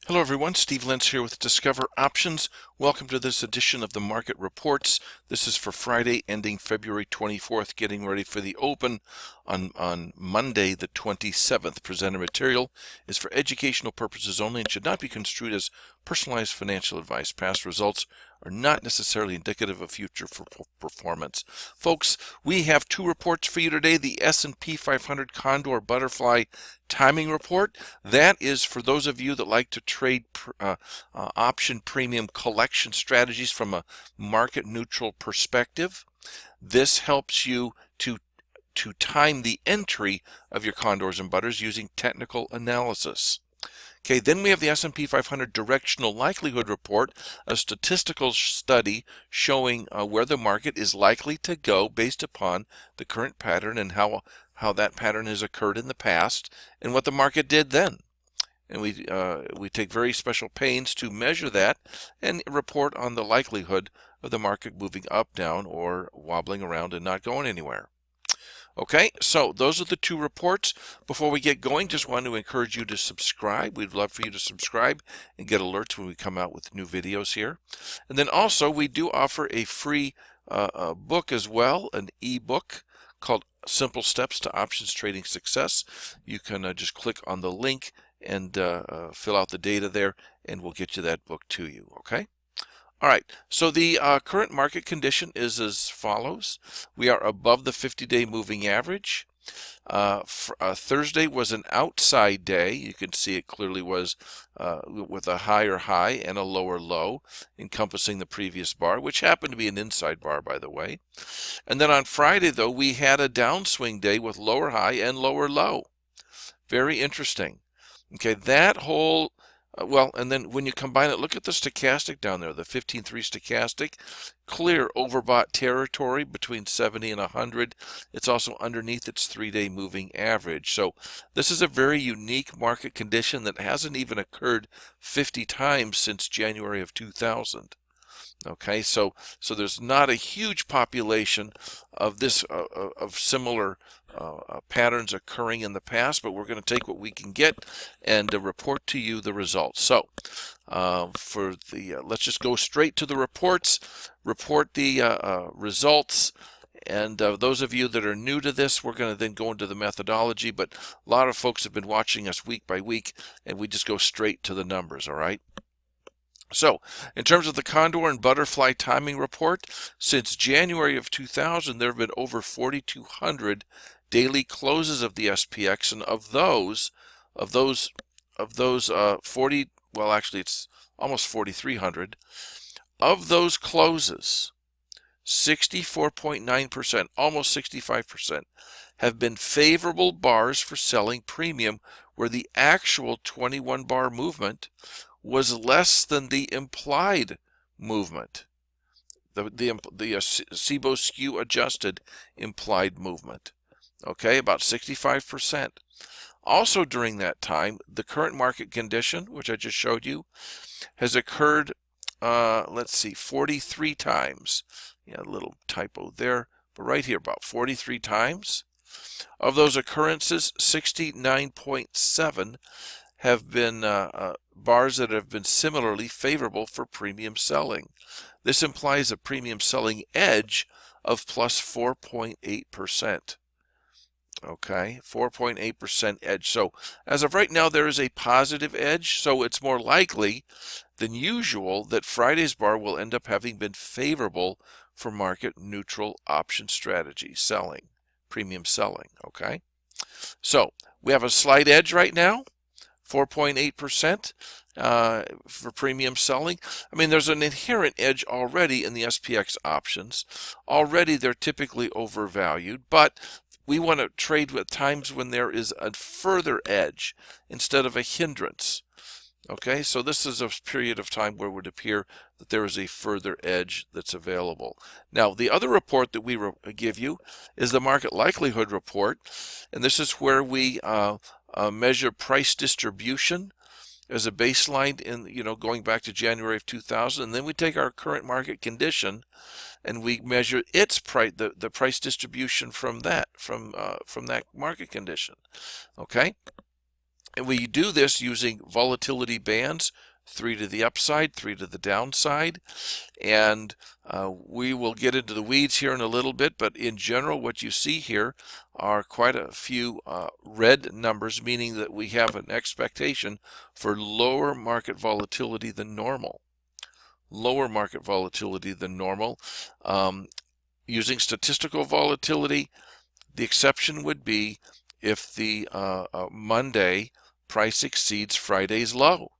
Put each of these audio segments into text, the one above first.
Hello everyone, Steve Lentz here with Discover Options. Welcome to this edition of the Market Reports. This is for Friday ending February 24th, getting ready for the open on Monday the 27th. Presented material is for educational purposes only and should not be construed as personalized financial advice. Past results are not necessarily indicative of future performance. Folks, we have two reports for you today. The S&P 500 Condor Butterfly Timing Report. That is for those of you that like to trade option premium collection strategies from a market neutral perspective. This helps you to time the entry of your condors and butters using technical analysis. Okay, then we have the S&P 500 Directional Likelihood Report, a statistical study showing where the market is likely to go based upon the current pattern and how that pattern has occurred in the past and what the market did then. And we take very special pains to measure that and report on the likelihood of the market moving up, down, or wobbling around and not going anywhere. Okay, so those are the two reports. Before we get going, just want to encourage you to subscribe. We'd love for you to subscribe and get alerts when we come out with new videos here. And then also, we do offer a free book as well, an e-book called Simple Steps to Options Trading Success. You can just click on the link and fill out the data there, and we'll get you that book to you, okay? All right, so the current market condition is as follows. We are above the 50-day moving average. Thursday was an outside day. You can see it clearly was with a higher high and a lower low, encompassing the previous bar, which happened to be an inside bar, by the way. And then on Friday, though, we had a downswing day with lower high and lower low. Very interesting. Okay, that whole well, and then when you combine it, look at the stochastic down there, the 15.3 stochastic, clear overbought territory between 70 and 100. It's also underneath its 3-day moving average. So this is a very unique market condition that hasn't even occurred 50 times since January of 2000. Okay, so there's not a huge population of this of similar patterns occurring in the past, but we're going to take what we can get and report to you the results. So for the let's just go straight to the reports. Report the results. And those of you that are new to this, we're going to then go into the methodology, but a lot of folks have been watching us week by week, and we just go straight to the numbers, all right? So, in terms of the Condor and Butterfly Timing Report, since January of 2000, there have been over 4,200 daily closes of the SPX, and of those 40, well, actually, it's almost 4,300. Of those closes, 64.9%, almost 65%, have been favorable bars for selling premium, where the actual 21 bar movement was less than the implied movement, the SIBO skew adjusted implied movement. Okay, about 65%. Also during that time, the current market condition, which I just showed you, has occurred, let's see, 43 times. Yeah, a little typo there, but right here, about 43 times. Of those occurrences, 69.7 have been bars that have been similarly favorable for premium selling. This implies a premium selling edge of plus 4.8%. Okay, 4.8% edge. So as of right now, there is a positive edge, so it's more likely than usual that Friday's bar will end up having been favorable for market neutral option strategy selling, premium selling. Okay, so we have a slight edge right now, 4.8% for premium selling. I mean, there's an inherent edge already in the SPX options. Already they're typically overvalued, but we want to trade with times when there is a further edge instead of a hindrance. Okay, so this is a period of time where it would appear that there is a further edge that's available. Now, the other report that we give you is the Market Likelihood Report, and this is where we measure price distribution as a baseline in, going back to January of 2000, and then we take our current market condition and we measure its price, the price distribution from that market condition. Okay, And we do this using volatility bands, 3 to the upside, 3 to the downside. And we will get into the weeds here in a little bit, but in general what you see here are quite a few red numbers, meaning that we have an expectation for lower market volatility than normal. Lower market volatility than normal. Using statistical volatility, the exception would be if the Monday price exceeds Friday's low.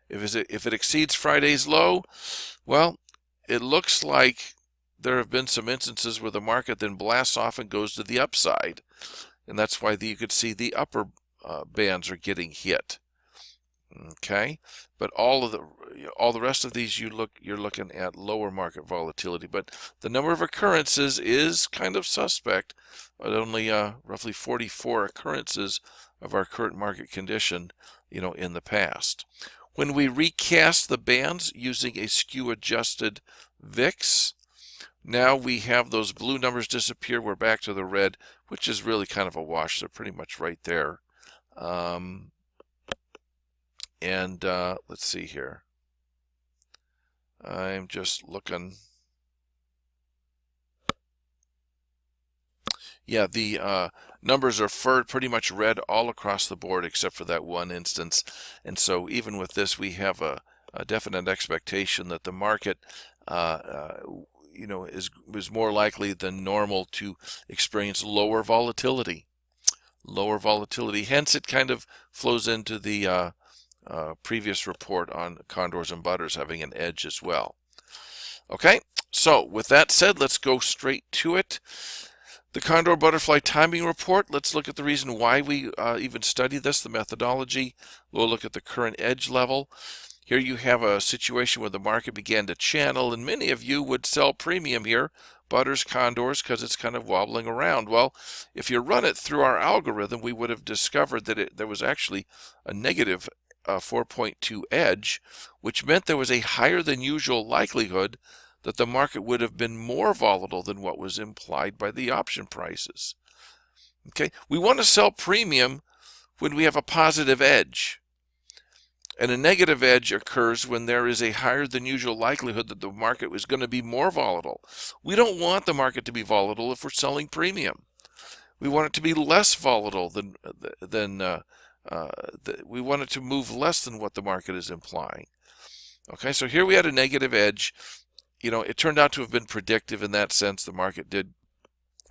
If it exceeds Friday's low, well, it looks like there have been some instances where the market then blasts off and goes to the upside, and that's why you could see the upper bands are getting hit. Okay, but all the rest of these you're looking at lower market volatility, but the number of occurrences is kind of suspect. At only roughly 44 occurrences of our current market condition, in the past. When we recast the bands using a skew adjusted VIX, now we have those blue numbers disappear. We're back to the red, which is really kind of a wash. They're pretty much right there. Let's see here. I'm just looking. Yeah, the numbers are pretty much red all across the board except for that one instance. And so even with this, we have a definite expectation that the market is more likely than normal to experience lower volatility. Lower volatility. Hence, it kind of flows into the previous report on condors and butters having an edge as well. Okay, so with that said, let's go straight to it. The Condor Butterfly Timing Report, let's look at the reason why we even study this, the methodology. We'll look at the current edge level. Here you have a situation where the market began to channel, and many of you would sell premium here, butters, condors, because it's kind of wobbling around. Well, if you run it through our algorithm, we would have discovered that there was actually a negative 4.2 edge, which meant there was a higher than usual likelihood that the market would have been more volatile than what was implied by the option prices. Okay, we want to sell premium when we have a positive edge. And a negative edge occurs when there is a higher than usual likelihood that the market is going to be more volatile. We don't want the market to be volatile if we're selling premium. We want it to be less volatile we want it to move less than what the market is implying. Okay, so here we had a negative edge. It turned out to have been predictive in that sense. The market did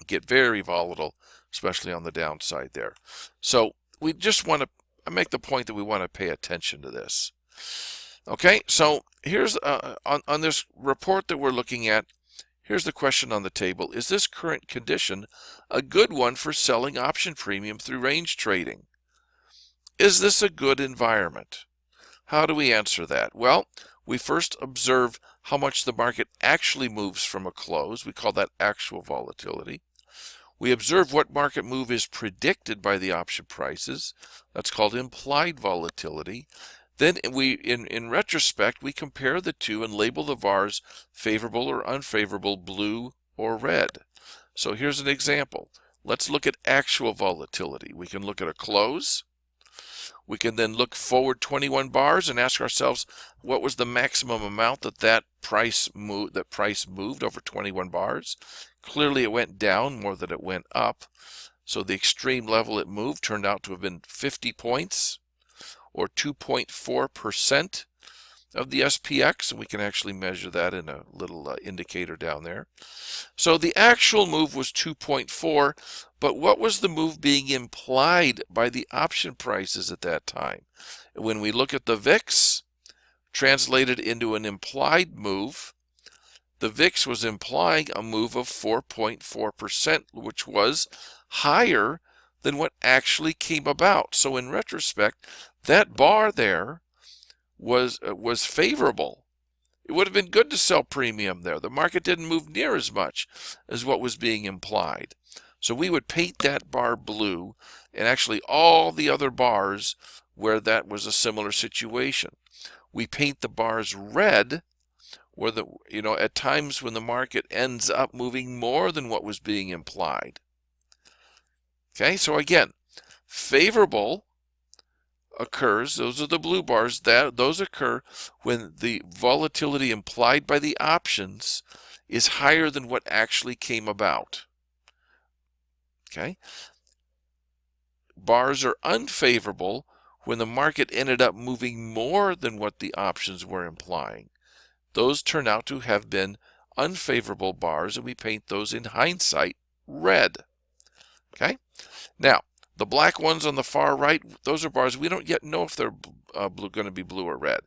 get very volatile, especially on the downside there. So we just want to make the point that we want to pay attention to this. Okay, so here's on this report that we're looking at, here's the question on the table. Is this current condition a good one for selling option premium through range trading? Is this a good environment? How do we answer that? Well, we first observe how much the market actually moves from a close. We call that actual volatility. We observe what market move is predicted by the option prices. That's called implied volatility. Then in retrospect, we compare the two and label the VARs favorable or unfavorable, blue or red. So here's an example. Let's look at actual volatility. We can look at a close. We can then look forward 21 bars and ask ourselves, what was the maximum amount that price moved over 21 bars? Clearly it went down more than it went up. So the extreme level it moved turned out to have been 50 points or 2.4% of the SPX, and we can actually measure that in a little indicator down there. So the actual move was 2.4, but what was the move being implied by the option prices at that time? When we look at the VIX, translated into an implied move, the VIX was implying a move of 4.4%, which was higher than what actually came about. So in retrospect, that bar there was favorable. It would have been good to sell premium there. The market didn't move near as much as what was being implied. So we would paint that bar blue, and actually all the other bars where that was a similar situation. We paint the bars red, where at times when the market ends up moving more than what was being implied. Okay, so again, favorable occurs, those are the blue bars, those occur when the volatility implied by the options is higher than what actually came about. Okay? Bars are unfavorable when the market ended up moving more than what the options were implying. Those turn out to have been unfavorable bars, and we paint those in hindsight red. Okay? Now, the black ones on the far right, those are bars we don't yet know if they're going to be blue or red.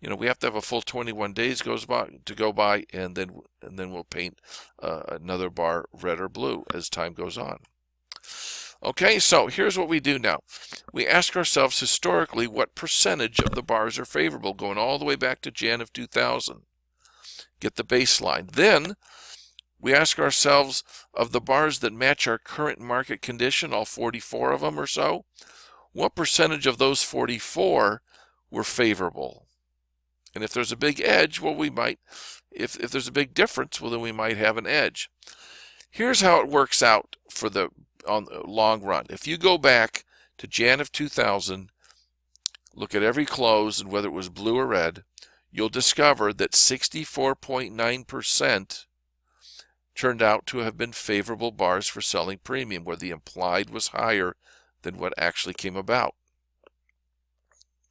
You know, we have to have a full 21 days to go by, and then we'll paint another bar red or blue as time goes on. Okay, so here's what we do now. We ask ourselves historically what percentage of the bars are favorable, going all the way back to Jan of 2000. Get the baseline. Then we ask ourselves, of the bars that match our current market condition, all 44 of them or so, what percentage of those 44 were favorable? And if there's a big edge, well, we might, if there's a big difference, well, then we might have an edge. Here's how it works out for the long run. If you go back to Jan of 2000, look at every close and whether it was blue or red, you'll discover that 64.9% turned out to have been favorable bars for selling premium, where the implied was higher than what actually came about.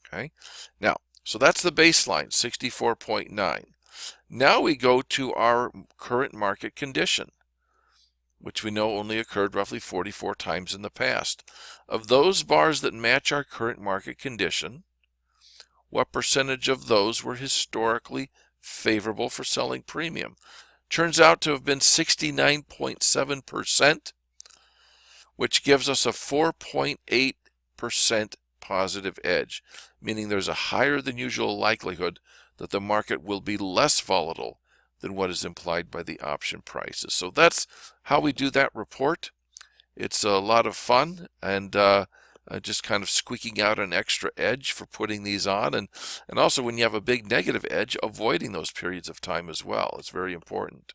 Okay, now, so that's the baseline, 64.9. Now we go to our current market condition, which we know only occurred roughly 44 times in the past. Of those bars that match our current market condition, what percentage of those were historically favorable for selling premium? Turns out to have been 69.7%, which gives us a 4.8% positive edge, meaning there's a higher than usual likelihood that the market will be less volatile than what is implied by the option prices. So that's how we do that report. It's a lot of fun, and just kind of squeaking out an extra edge for putting these on, and also when you have a big negative edge, avoiding those periods of time as well. It's very important.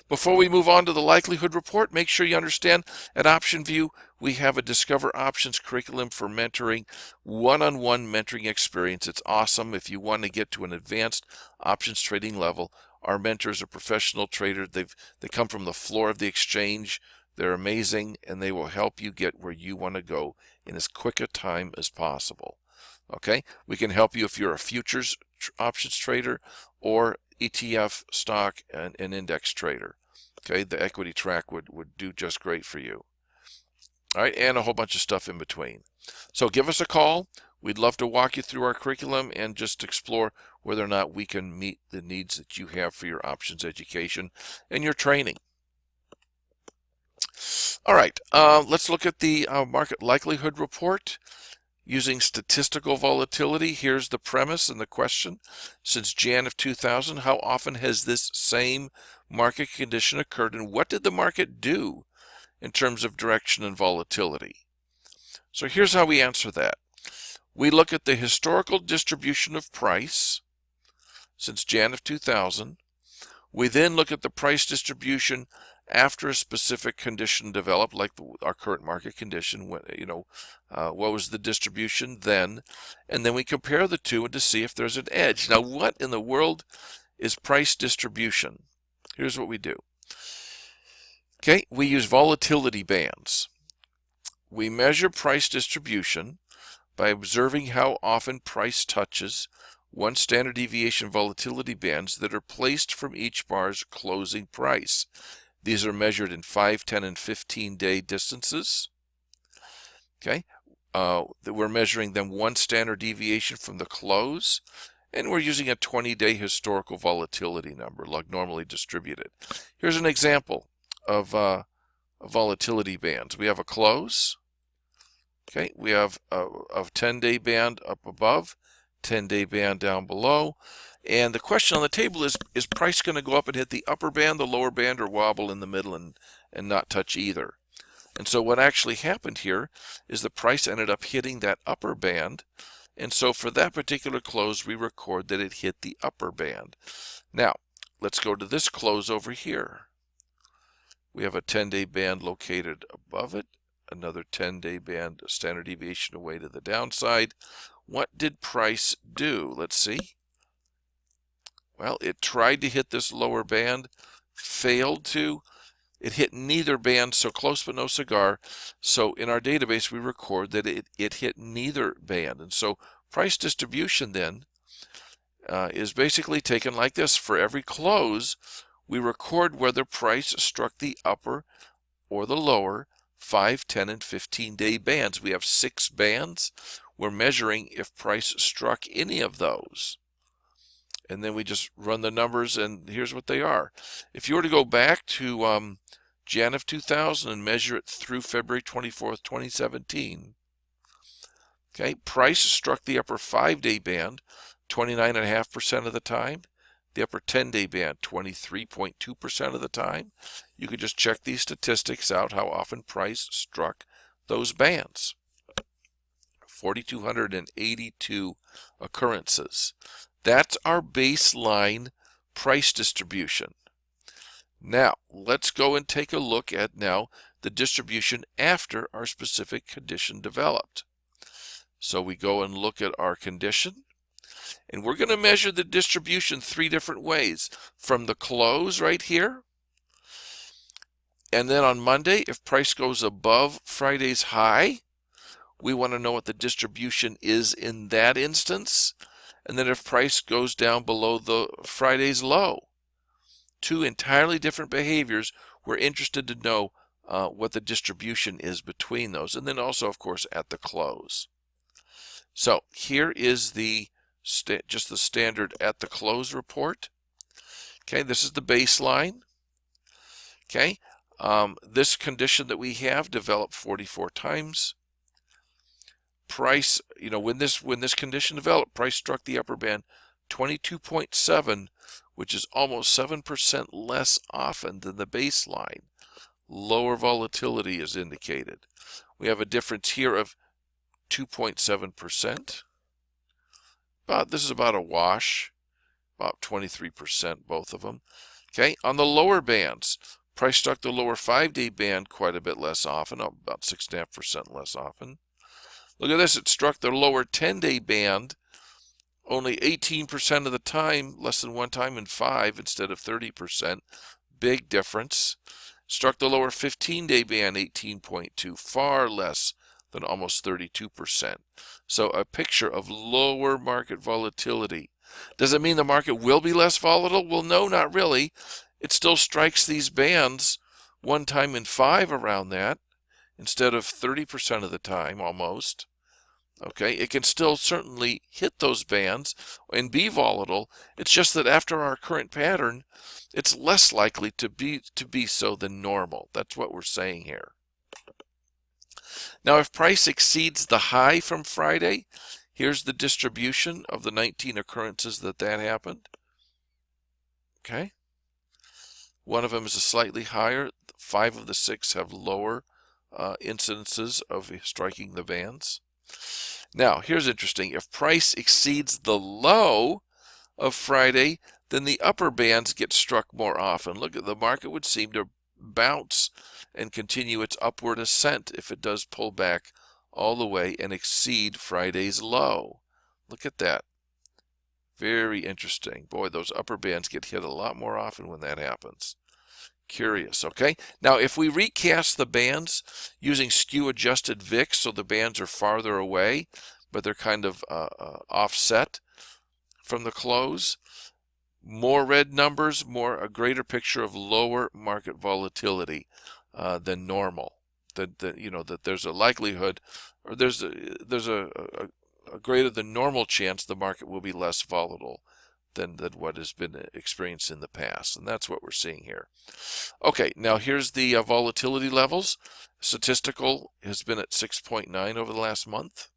Before we move on to the likelihood report, make sure you understand at OptionView we have a Discover Options curriculum for mentoring, one-on-one mentoring experience. It's awesome if you want to get to an advanced options trading level. Our mentors are professional traders. They come from the floor of the exchange. They're amazing, and they will help you get where you want to go in as quick a time as possible. Okay, we can help you if you're a futures options trader or ETF, stock, and index trader. Okay, the equity track would do just great for you. All right, and a whole bunch of stuff in between. So give us a call. We'd love to walk you through our curriculum and just explore whether or not we can meet the needs that you have for your options education and your training. All right, let's look at the market likelihood report. Using statistical volatility, here's the premise and the question. Since Jan of 2000, how often has this same market condition occurred, and what did the market do in terms of direction and volatility? So here's how we answer that. We look at the historical distribution of price since Jan of 2000. We then look at the price distribution after a specific condition developed, like our current market condition. What was the distribution then? And then we compare the two to see if there's an edge. Now, what in the world is price distribution? Here's what we do. Okay, we use volatility bands. We measure price distribution by observing how often price touches one standard deviation volatility bands that are placed from each bar's closing price. These are measured in 5, 10, and 15-day distances. Okay, we're measuring them one standard deviation from the close, and we're using a 20-day historical volatility number, like normally distributed. Here's an example of volatility bands. We have a close. Okay, we have a 10-day band up above, 10-day band down below. And the question on the table is price going to go up and hit the upper band, the lower band, or wobble in the middle and not touch either? And so what actually happened here is the price ended up hitting that upper band. And so for that particular close, we record that it hit the upper band. Now, let's go to this close over here. We have a 10-day band located above it, another 10-day band, a standard deviation away to the downside. What did price do? Let's see. Well, it tried to hit this lower band, failed to. It hit neither band, so close but no cigar. So in our database, we record that it hit neither band. And so price distribution then is basically taken like this. For every close, we record whether price struck the upper or the lower 5, 10, and 15-day bands. We have 6 bands. We're measuring if price struck any of those. And then we just run the numbers, and here's what they are. If you were to go back to Jan of 2000 and measure it through February 24th, 2017, okay, price struck the upper 5-day band 29.5% of the time, the upper 10-day band 23.2% of the time. You could just check these statistics out, how often price struck those bands. 4,282 occurrences. That's our baseline price distribution. Now, let's go and take a look at now the distribution after our specific condition developed. So we go and look at our condition, and we're going to measure the distribution 3 different ways. From the close right here, and then on Monday, if price goes above Friday's high, we want to know what the distribution is in that instance. And then if price goes down below the Friday's low. 2 entirely different behaviors. We're interested to know what the distribution is between those. And then also, of course, at the close. So here is just the standard at the close report. Okay, this is the baseline. Okay, this condition that we have developed 44 times. Price, when this condition developed, price struck the upper band 22.7, which is almost 7% less often than the baseline. Lower volatility is indicated. We have a difference here of 2.7%. But this is about a wash, about 23%, both of them. Okay, on the lower bands, price struck the lower 5-day band quite a bit less often, about 6.5% less often. Look at this, it struck the lower 10-day band only 18% of the time, less than 1 time in 5 instead of 30%. Big difference. Struck the lower 15-day band 18.2, far less than almost 32%. So a picture of lower market volatility. Does it mean the market will be less volatile? Well, no, not really. It still strikes these bands 1 time in 5 around that, instead of 30% of the time almost. Okay, it can still certainly hit those bands and be volatile. It's just that after our current pattern, it's less likely to be so than normal. That's what we're saying here. Now, if price exceeds the high from Friday, here's the distribution of the 19 occurrences that happened. Okay, 1 of them is a slightly higher. 5 of the 6 have lower incidences of striking the bands. Now, here's interesting. If price exceeds the low of Friday, then the upper bands get struck more often. Look, the market would seem to bounce and continue its upward ascent if it does pull back all the way and exceed Friday's low. Look at that. Very interesting. Boy, those upper bands get hit a lot more often when that happens. Curious, okay? Now, if we recast the bands using skew-adjusted VIX, so the bands are farther away, but they're kind of offset from the close, more red numbers, a greater picture of lower market volatility than normal. That there's a likelihood, or there's a greater than normal chance the market will be less volatile than what has been experienced in the past. And that's what we're seeing here. Okay, now here's the volatility levels. Statistical has been at 6.9 over the last month.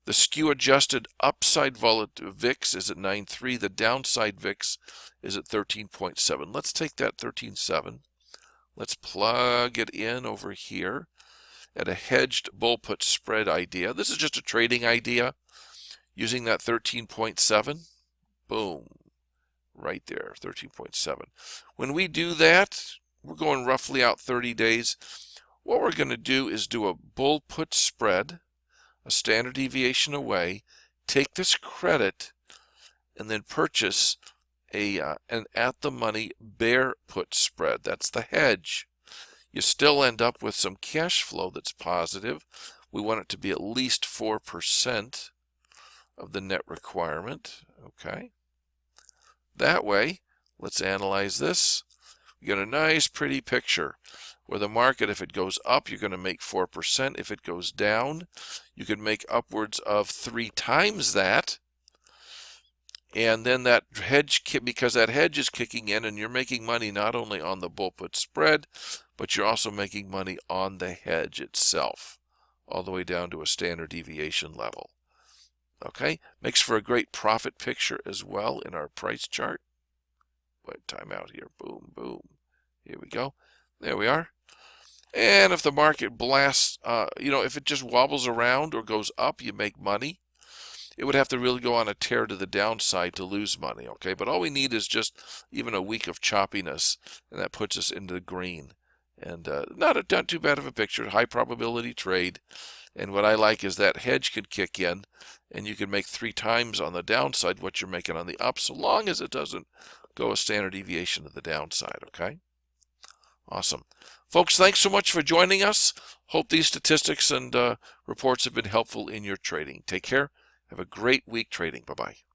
The skew-adjusted upside VIX is at 9.3. The downside VIX is at 13.7. Let's take that 13.7. Let's plug it in over here at a hedged bull put spread idea. This is just a trading idea using that 13.7. Boom, right there, 13.7. When we do that, we're going roughly out 30 days. what we're going to do is do a bull-put spread, a standard deviation away, take this credit, and then purchase an at-the-money bear put spread. That's the hedge. You still end up with some cash flow that's positive. We want it to be at least 4% of the net requirement. Okay. That way, let's analyze this. You get a nice pretty picture where the market, if it goes up, you're going to make 4%. If it goes down, you can make upwards of 3 times that. And then that hedge, because that hedge is kicking in, and you're making money not only on the bull put spread, but you're also making money on the hedge itself, all the way down to a standard deviation level. Okay, makes for a great profit picture as well in our price chart. Wait, time out here. Boom, boom. Here we go. There we are. And if the market blasts, if it just wobbles around or goes up, you make money. It would have to really go on a tear to the downside to lose money, okay? But all we need is just even a week of choppiness, and that puts us into the green. And not too bad of a picture, high probability trade. And what I like is that hedge could kick in, and you can make 3 times on the downside what you're making on the up, so long as it doesn't go a standard deviation to the downside, okay? Awesome. Folks, thanks so much for joining us. Hope these statistics and reports have been helpful in your trading. Take care. Have a great week trading. Bye-bye.